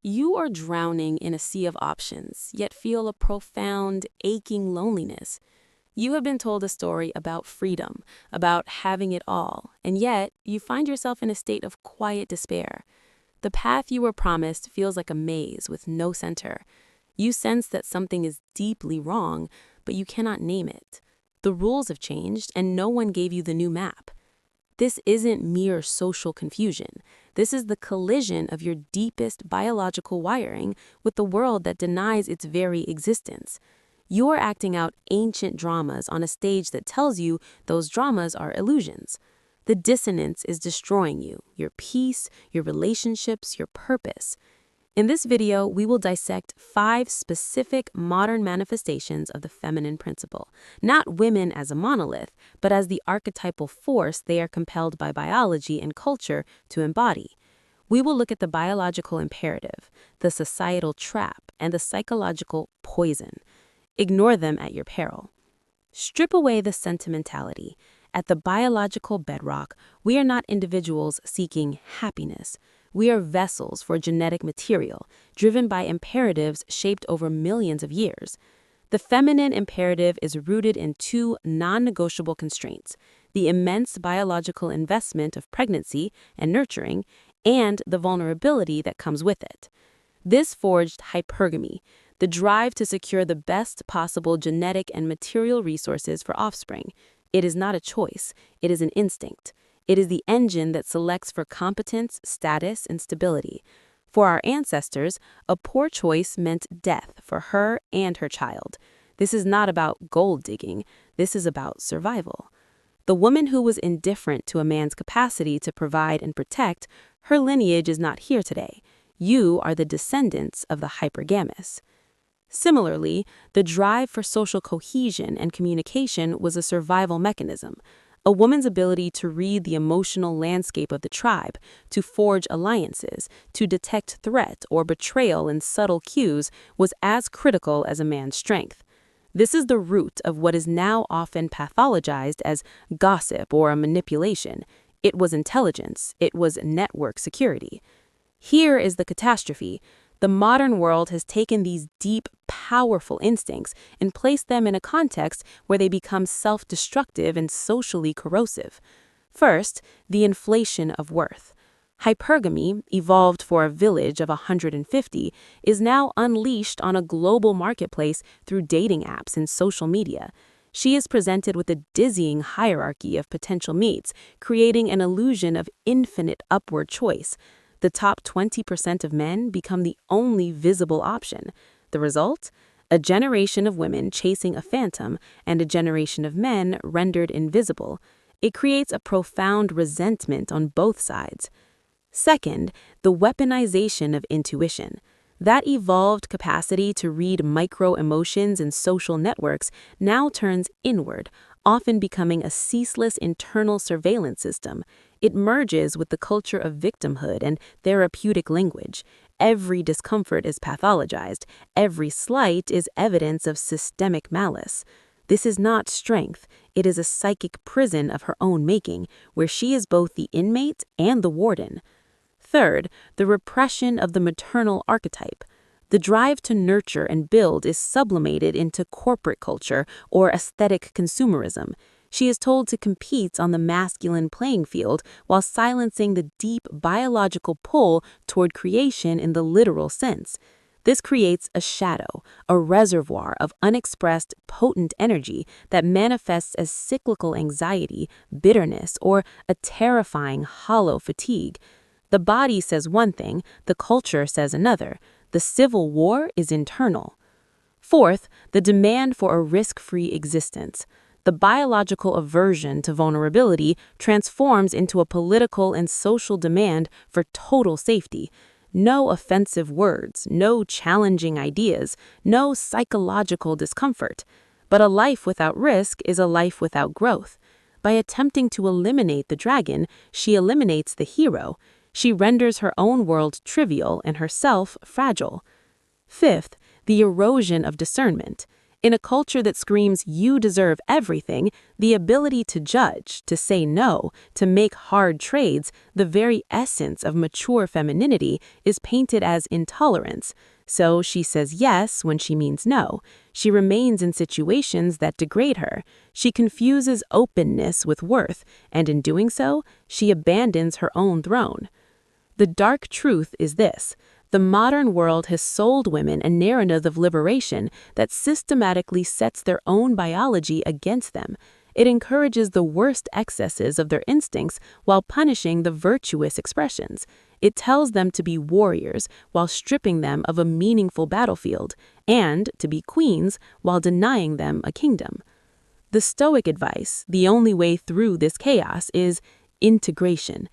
You are drowning in a sea of options, yet feel a profound, aching loneliness. You have been told a story about freedom, about having it all, and yet you find yourself in a state of quiet despair. The path you were promised feels like a maze with no center. You sense that something is deeply wrong, but you cannot name it. The rules have changed, and no one gave you the new map. This isn't mere social confusion. This is the collision of your deepest biological wiring with the world that denies its very existence. You're acting out ancient dramas on a stage that tells you those dramas are illusions. The dissonance is destroying you, your peace, your relationships, your purpose. In this video, we will dissect 5 specific modern manifestations of the feminine principle, not women as a monolith, but as the archetypal force they are compelled by biology and culture to embody. We will look at the biological imperative, the societal trap, and the psychological poison. Ignore them at your peril. Strip away the sentimentality. At the biological bedrock, we are not individuals seeking happiness. We are vessels for genetic material, driven by imperatives shaped over millions of years. The feminine imperative is rooted in 2 non-negotiable constraints: the immense biological investment of pregnancy and nurturing, and the vulnerability that comes with it. This forged hypergamy, the drive to secure the best possible genetic and material resources for offspring. It is not a choice, it is an instinct. It is the engine that selects for competence, status, and stability. For our ancestors, a poor choice meant death for her and her child. This is not about gold digging, this is about survival. The woman who was indifferent to a man's capacity to provide and protect, her lineage is not here today. You are the descendants of the hypergamous. Similarly, the drive for social cohesion and communication was a survival mechanism. A woman's ability to read the emotional landscape of the tribe, to forge alliances, to detect threat or betrayal in subtle cues was as critical as a man's strength. This is the root of what is now often pathologized as gossip or a manipulation. It was intelligence, it was network security. Here is the catastrophe. The modern world has taken these deep, powerful instincts and placed them in a context where they become self-destructive and socially corrosive. First, the inflation of worth. Hypergamy, evolved for a village of 150, is now unleashed on a global marketplace through dating apps and social media. She is presented with a dizzying hierarchy of potential mates, creating an illusion of infinite upward choice. The top 20% of men become the only visible option. The result? A generation of women chasing a phantom and a generation of men rendered invisible. It creates a profound resentment on both sides. Second, the weaponization of intuition. That evolved capacity to read micro-emotions and social networks now turns inward, often becoming a ceaseless internal surveillance system. It merges with the culture of victimhood and therapeutic language. Every discomfort is pathologized. Every slight is evidence of systemic malice. This is not strength. It is a psychic prison of her own making, where she is both the inmate and the warden. Third, the repression of the maternal archetype. The drive to nurture and build is sublimated into corporate culture or aesthetic consumerism. She is told to compete on the masculine playing field while silencing the deep biological pull toward creation in the literal sense. This creates a shadow, a reservoir of unexpressed, potent energy that manifests as cyclical anxiety, bitterness, or a terrifying, hollow fatigue. The body says one thing, the culture says another. The civil war is internal. Fourth, the demand for a risk-free existence. The biological aversion to vulnerability transforms into a political and social demand for total safety. No offensive words, no challenging ideas, no psychological discomfort. But a life without risk is a life without growth. By attempting to eliminate the dragon, she eliminates the hero. She renders her own world trivial and herself fragile. Fifth, the erosion of discernment. In a culture that screams you deserve everything, the ability to judge, to say no, to make hard trades, the very essence of mature femininity, is painted as intolerance. So she says yes when she means no. She remains in situations that degrade her. She confuses openness with worth, and in doing so, she abandons her own throne. The dark truth is this: the modern world has sold women a narrative of liberation that systematically sets their own biology against them. It encourages the worst excesses of their instincts while punishing the virtuous expressions. It tells them to be warriors while stripping them of a meaningful battlefield, and to be queens while denying them a kingdom. The Stoic advice, the only way through this chaos, is integration.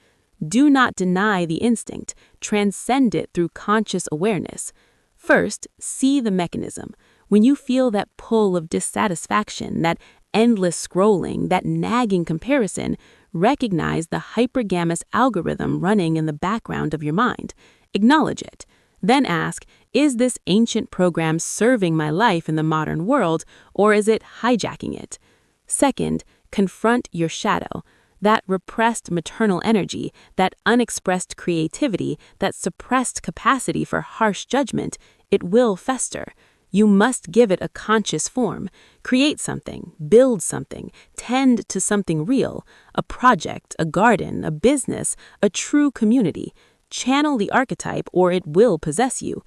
Do not deny the instinct, transcend it through conscious awareness. First, see the mechanism. When you feel that pull of dissatisfaction, that endless scrolling, that nagging comparison, recognize the hypergamous algorithm running in the background of your mind. Acknowledge it. Then ask, is this ancient program serving my life in the modern world, or is it hijacking it? Second, confront your shadow. That repressed maternal energy, that unexpressed creativity, that suppressed capacity for harsh judgment, it will fester. You must give it a conscious form. Create something, build something, tend to something real, a project, a garden, a business, a true community. Channel the archetype or it will possess you.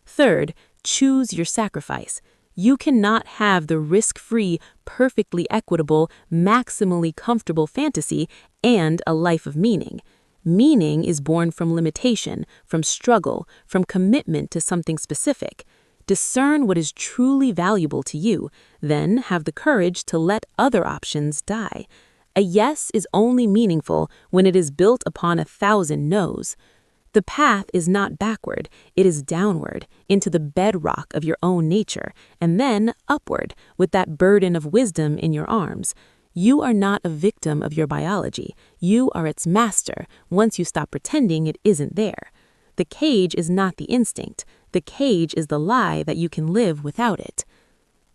Third, choose your sacrifice. You cannot have the risk-free, perfectly equitable, maximally comfortable fantasy and a life of meaning. Meaning is born from limitation, from struggle, from commitment to something specific. Discern what is truly valuable to you, then have the courage to let other options die. A yes is only meaningful when it is built upon 1,000 no's. The path is not backward, it is downward, into the bedrock of your own nature, and then upward, with that burden of wisdom in your arms. You are not a victim of your biology. You are its master once you stop pretending it isn't there. The cage is not the instinct. The cage is the lie that you can live without it.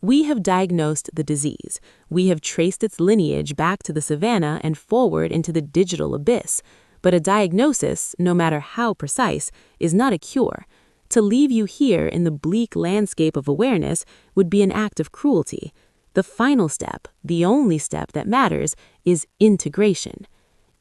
We have diagnosed the disease. We have traced its lineage back to the savannah and forward into the digital abyss. But a diagnosis, no matter how precise, is not a cure. To leave you here in the bleak landscape of awareness would be an act of cruelty. The final step, the only step that matters, is integration.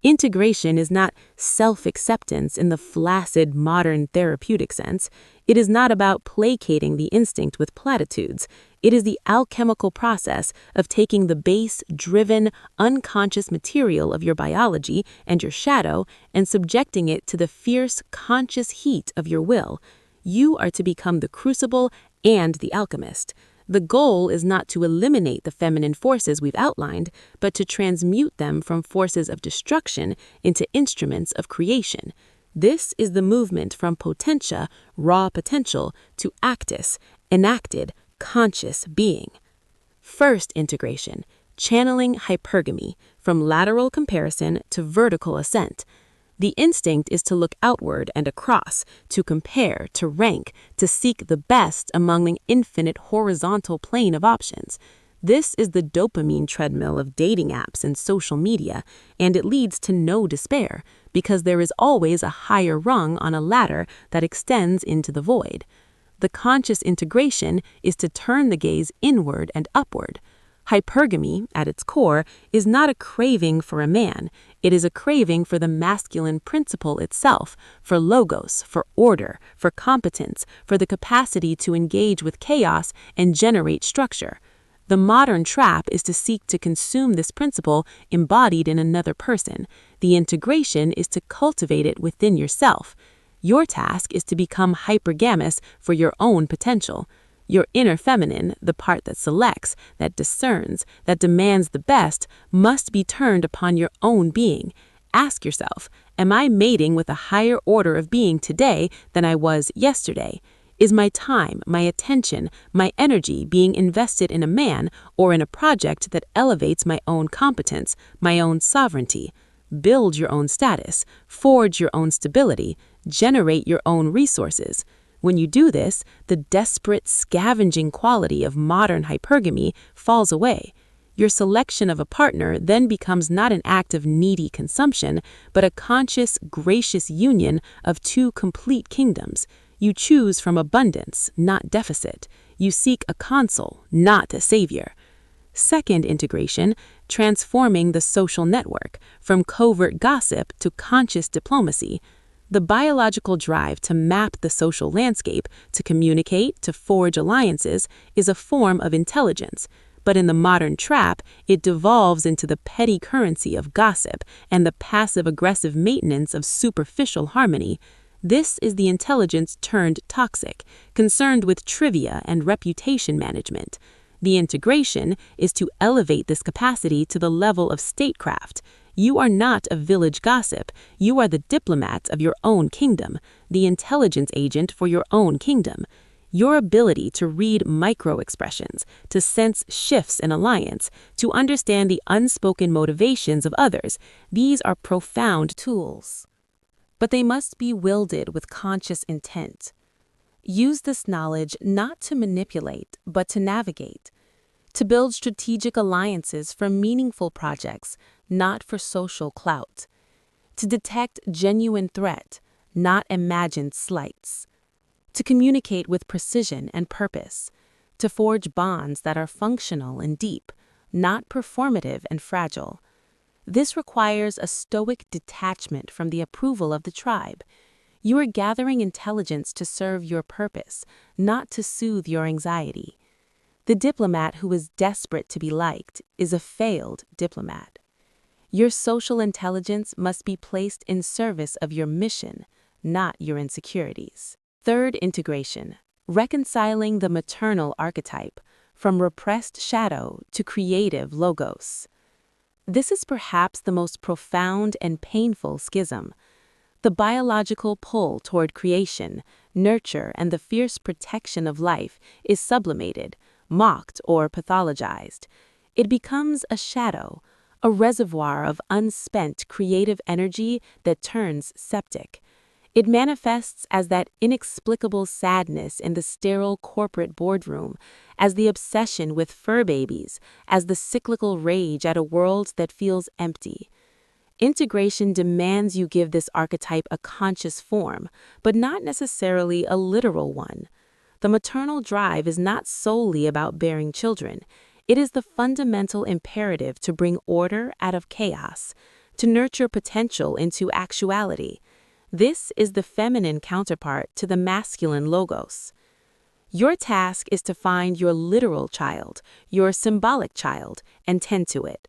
Integration is not self-acceptance in the flaccid modern therapeutic sense. It is not about placating the instinct with platitudes. It is the alchemical process of taking the base, driven, unconscious material of your biology and your shadow and subjecting it to the fierce, conscious heat of your will. You are to become the crucible and the alchemist. The goal is not to eliminate the feminine forces we've outlined, but to transmute them from forces of destruction into instruments of creation. This is the movement from potentia, raw potential, to actus, enacted, conscious being. First integration, channeling hypergamy, from lateral comparison to vertical ascent. The instinct is to look outward and across, to compare, to rank, to seek the best among the infinite horizontal plane of options. This is the dopamine treadmill of dating apps and social media, and it leads to no despair, because there is always a higher rung on a ladder that extends into the void. The conscious integration is to turn the gaze inward and upward. Hypergamy, at its core, is not a craving for a man. It is a craving for the masculine principle itself, for logos, for order, for competence, for the capacity to engage with chaos and generate structure. The modern trap is to seek to consume this principle embodied in another person. The integration is to cultivate it within yourself. Your task is to become hypergamous for your own potential. Your inner feminine, the part that selects, that discerns, that demands the best, must be turned upon your own being. Ask yourself, am I mating with a higher order of being today than I was yesterday? Is my time, my attention, my energy being invested in a man or in a project that elevates my own competence, my own sovereignty? Build your own status, forge your own stability, generate your own resources. When you do this, the desperate, scavenging quality of modern hypergamy falls away. Your selection of a partner then becomes not an act of needy consumption, but a conscious, gracious union of two complete kingdoms. You choose from abundance, not deficit. You seek a consul, not a savior. Second integration, transforming the social network from covert gossip to conscious diplomacy. The biological drive to map the social landscape, to communicate, to forge alliances, is a form of intelligence. But in the modern trap, it devolves into the petty currency of gossip and the passive-aggressive maintenance of superficial harmony. This is the intelligence turned toxic, concerned with trivia and reputation management. The integration is to elevate this capacity to the level of statecraft. You are not a village gossip. You are the diplomat of your own kingdom, the intelligence agent for your own kingdom. Your ability to read micro-expressions, to sense shifts in alliance, to understand the unspoken motivations of others, these are profound tools. But they must be wielded with conscious intent. Use this knowledge not to manipulate, but to navigate, to build strategic alliances for meaningful projects, not for social clout, to detect genuine threat, not imagined slights, to communicate with precision and purpose, to forge bonds that are functional and deep, not performative and fragile. This requires a stoic detachment from the approval of the tribe. You are gathering intelligence to serve your purpose, not to soothe your anxiety. The diplomat who is desperate to be liked is a failed diplomat. Your social intelligence must be placed in service of your mission, not your insecurities. Third integration, reconciling the maternal archetype from repressed shadow to creative logos. This is perhaps the most profound and painful schism. The biological pull toward creation, nurture, and the fierce protection of life is sublimated, mocked, or pathologized. It becomes a shadow, a reservoir of unspent creative energy that turns septic. It manifests as that inexplicable sadness in the sterile corporate boardroom, as the obsession with fur babies, as the cyclical rage at a world that feels empty. Integration demands you give this archetype a conscious form, but not necessarily a literal one. The maternal drive is not solely about bearing children. It is the fundamental imperative to bring order out of chaos, to nurture potential into actuality. This is the feminine counterpart to the masculine logos. Your task is to find your literal child, your symbolic child, and tend to it.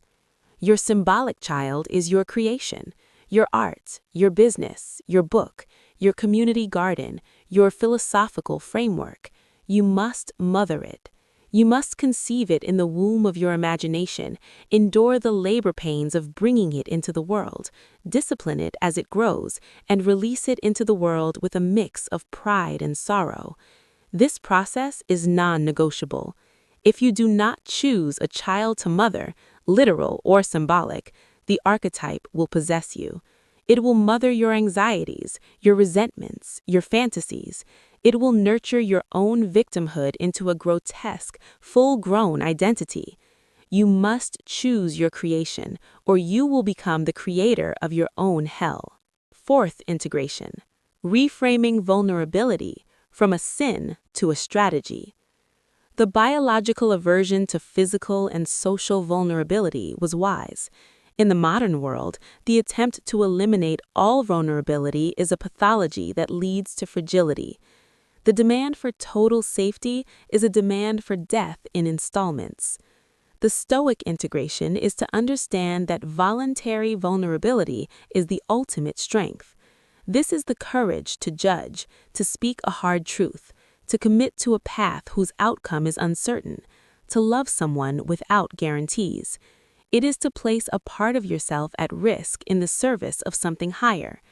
Your symbolic child is your creation, your art, your business, your book, your community garden, your philosophical framework. You must mother it. You must conceive it in the womb of your imagination, endure the labor pains of bringing it into the world, discipline it as it grows, and release it into the world with a mix of pride and sorrow. This process is non-negotiable. If you do not choose a child to mother, literal or symbolic, the archetype will possess you. It will mother your anxieties, your resentments, your fantasies. It will nurture your own victimhood into a grotesque, full-grown identity. You must choose your creation, or you will become the creator of your own hell. Fourth integration, reframing vulnerability from a sin to a strategy. The biological aversion to physical and social vulnerability was wise. In the modern world, the attempt to eliminate all vulnerability is a pathology that leads to fragility. The demand for total safety is a demand for death in installments. The Stoic integration is to understand that voluntary vulnerability is the ultimate strength. This is the courage to judge, to speak a hard truth, to commit to a path whose outcome is uncertain, to love someone without guarantees. It is to place a part of yourself at risk in the service of something higher.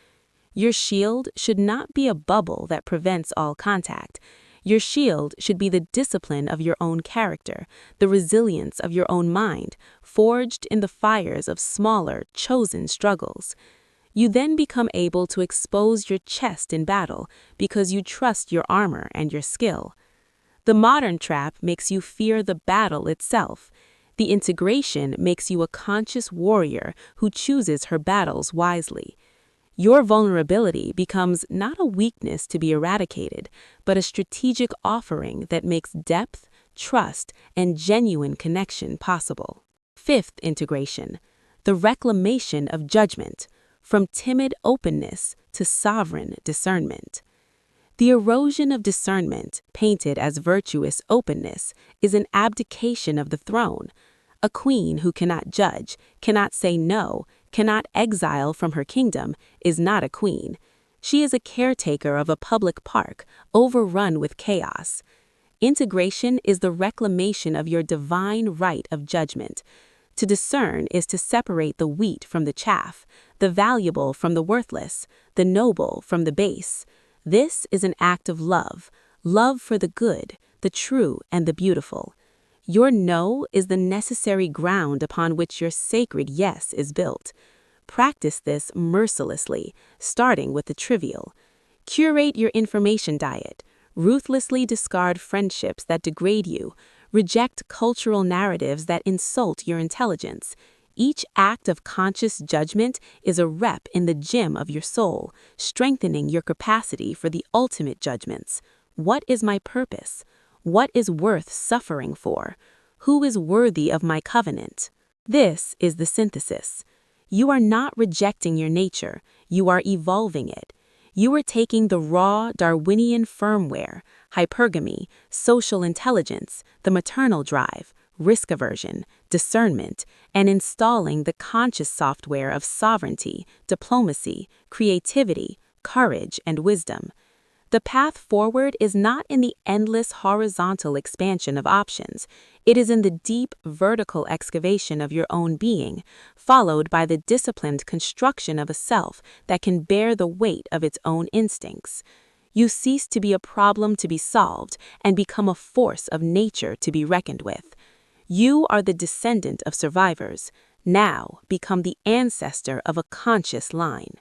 Your shield should not be a bubble that prevents all contact. Your shield should be the discipline of your own character, the resilience of your own mind, forged in the fires of smaller, chosen struggles. You then become able to expose your chest in battle because you trust your armor and your skill. The modern trap makes you fear the battle itself. The integration makes you a conscious warrior who chooses her battles wisely. Your vulnerability becomes not a weakness to be eradicated, but a strategic offering that makes depth, trust, and genuine connection possible. Fifth integration, the reclamation of judgment, from timid openness to sovereign discernment. The erosion of discernment, painted as virtuous openness, is an abdication of the throne. A queen who cannot judge, cannot say no, cannot exile from her kingdom, is not a queen. She is a caretaker of a public park, overrun with chaos. Integration is the reclamation of your divine right of judgment. To discern is to separate the wheat from the chaff, the valuable from the worthless, the noble from the base. This is an act of love, love for the good, the true, and the beautiful. Your no is the necessary ground upon which your sacred yes is built. Practice this mercilessly, starting with the trivial. Curate your information diet. Ruthlessly discard friendships that degrade you. Reject cultural narratives that insult your intelligence. Each act of conscious judgment is a rep in the gym of your soul, strengthening your capacity for the ultimate judgments. What is my purpose? What is worth suffering for? Who is worthy of my covenant? This is the synthesis. You are not rejecting your nature, you are evolving it. You are taking the raw Darwinian firmware, hypergamy, social intelligence, the maternal drive, risk aversion, discernment, and installing the conscious software of sovereignty, diplomacy, creativity, courage, and wisdom. The path forward is not in the endless horizontal expansion of options. It is in the deep vertical excavation of your own being, followed by the disciplined construction of a self that can bear the weight of its own instincts. You cease to be a problem to be solved and become a force of nature to be reckoned with. You are the descendant of survivors. Now become the ancestor of a conscious line.